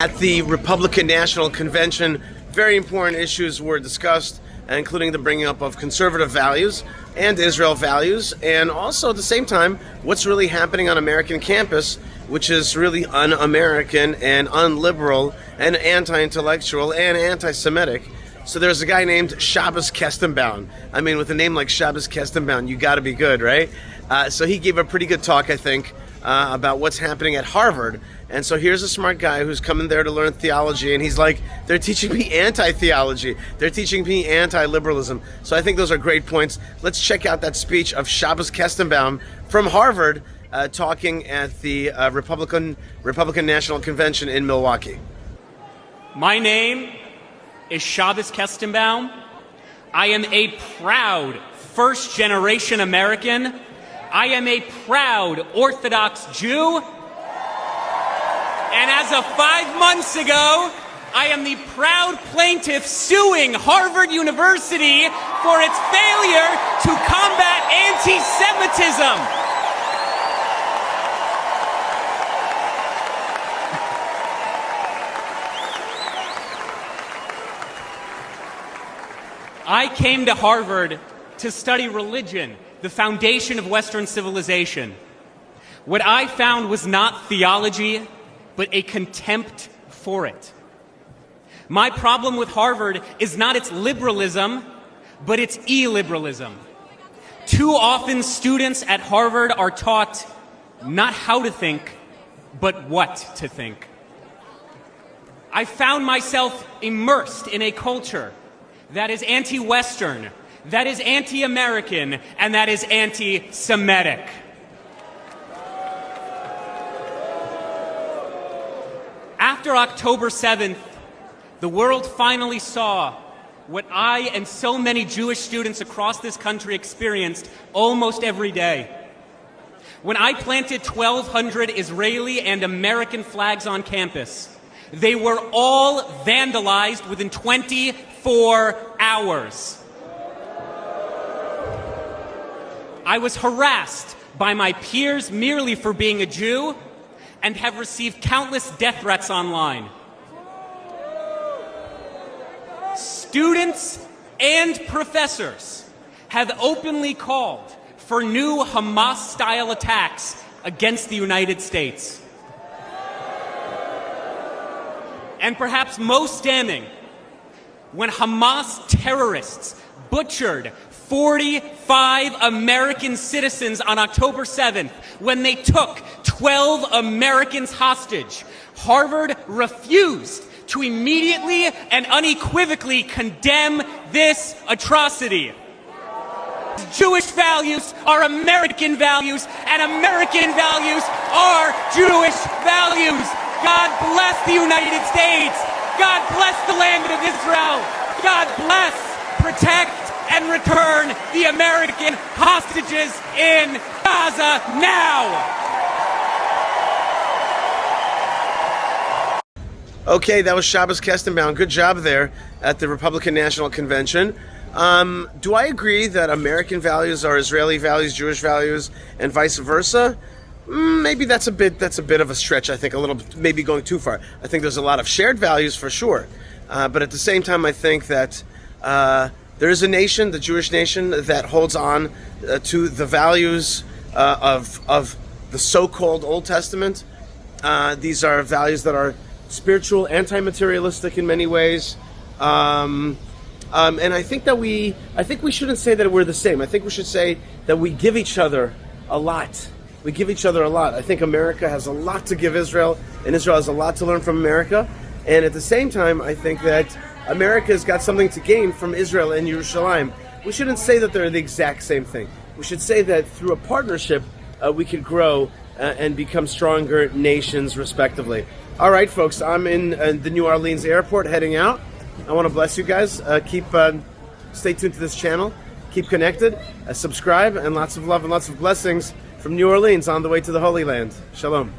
At the Republican National Convention, very important issues were discussed, including the bringing up of conservative values and Israel values, and also at the same time, what's really happening on American campus, which is really un-American and unliberal and anti-intellectual and anti-Semitic. So there's a guy named Shabbos Kestenbaum. I mean, with a name like Shabbos Kestenbaum, you got to be good, right? So he gave a pretty good talk, I think, about what's happening at Harvard. And so here's a smart guy who's coming there to learn theology, and he's like, they're teaching me anti-theology. They're teaching me anti-liberalism. So I think those are great points. Let's check out that speech of Shabbos Kestenbaum from Harvard, talking at the Republican National Convention in Milwaukee. My name is Shabbos Kestenbaum. I am a proud first-generation American. I am a proud Orthodox Jew. And as of 5 months ago, I am the proud plaintiff suing Harvard University for its failure to combat anti-Semitism. I came to Harvard to study religion, the foundation of Western civilization. What I found was not theology, but a contempt for it. My problem with Harvard is not its liberalism, but its illiberalism. Too often students at Harvard are taught not how to think, but what to think. I found myself immersed in a culture that is anti-Western, that is anti-American, and that is anti-Semitic. After October 7th, the world finally saw what I and so many Jewish students across this country experienced almost every day. When I planted 1,200 Israeli and American flags on campus, they were all vandalized within 24 hours. I was harassed by my peers merely for being a Jew, and have received countless death threats online. Students and professors have openly called for new Hamas-style attacks against the United States. And perhaps most damning, when Hamas terrorists butchered 45 American citizens on October 7th, when they took 12 Americans hostage, Harvard refused to immediately and unequivocally condemn this atrocity. Jewish values are American values, and American values are Jewish values. God bless the United States. God bless the land of Israel. God bless, protect, and return the American hostages in Gaza now! Okay, that was Shabbos Kestenbaum. Good job there at the Republican National Convention. Do I agree that American values are Israeli values, Jewish values, and vice versa? Maybe that's a bit of a stretch. I think a little, maybe going too far. I think there's a lot of shared values for sure, but at the same time, I think that there is a nation, the Jewish nation, that holds on to the values of the so-called Old Testament. These are values that are spiritual, anti-materialistic in many ways, and I think we shouldn't say that we're the same. I think we should say that we give each other a lot. We give each other a lot. I think America has a lot to give Israel, and Israel has a lot to learn from America. And at the same time, I think that America's got something to gain from Israel and Yerushalayim. We shouldn't say that they're the exact same thing. We should say that through a partnership, we could grow and become stronger nations, respectively. All right, folks, I'm in the New Orleans airport heading out. I want to bless you guys. Stay tuned to this channel. Keep connected. Subscribe, and lots of love and lots of blessings from New Orleans on the way to the Holy Land. Shalom.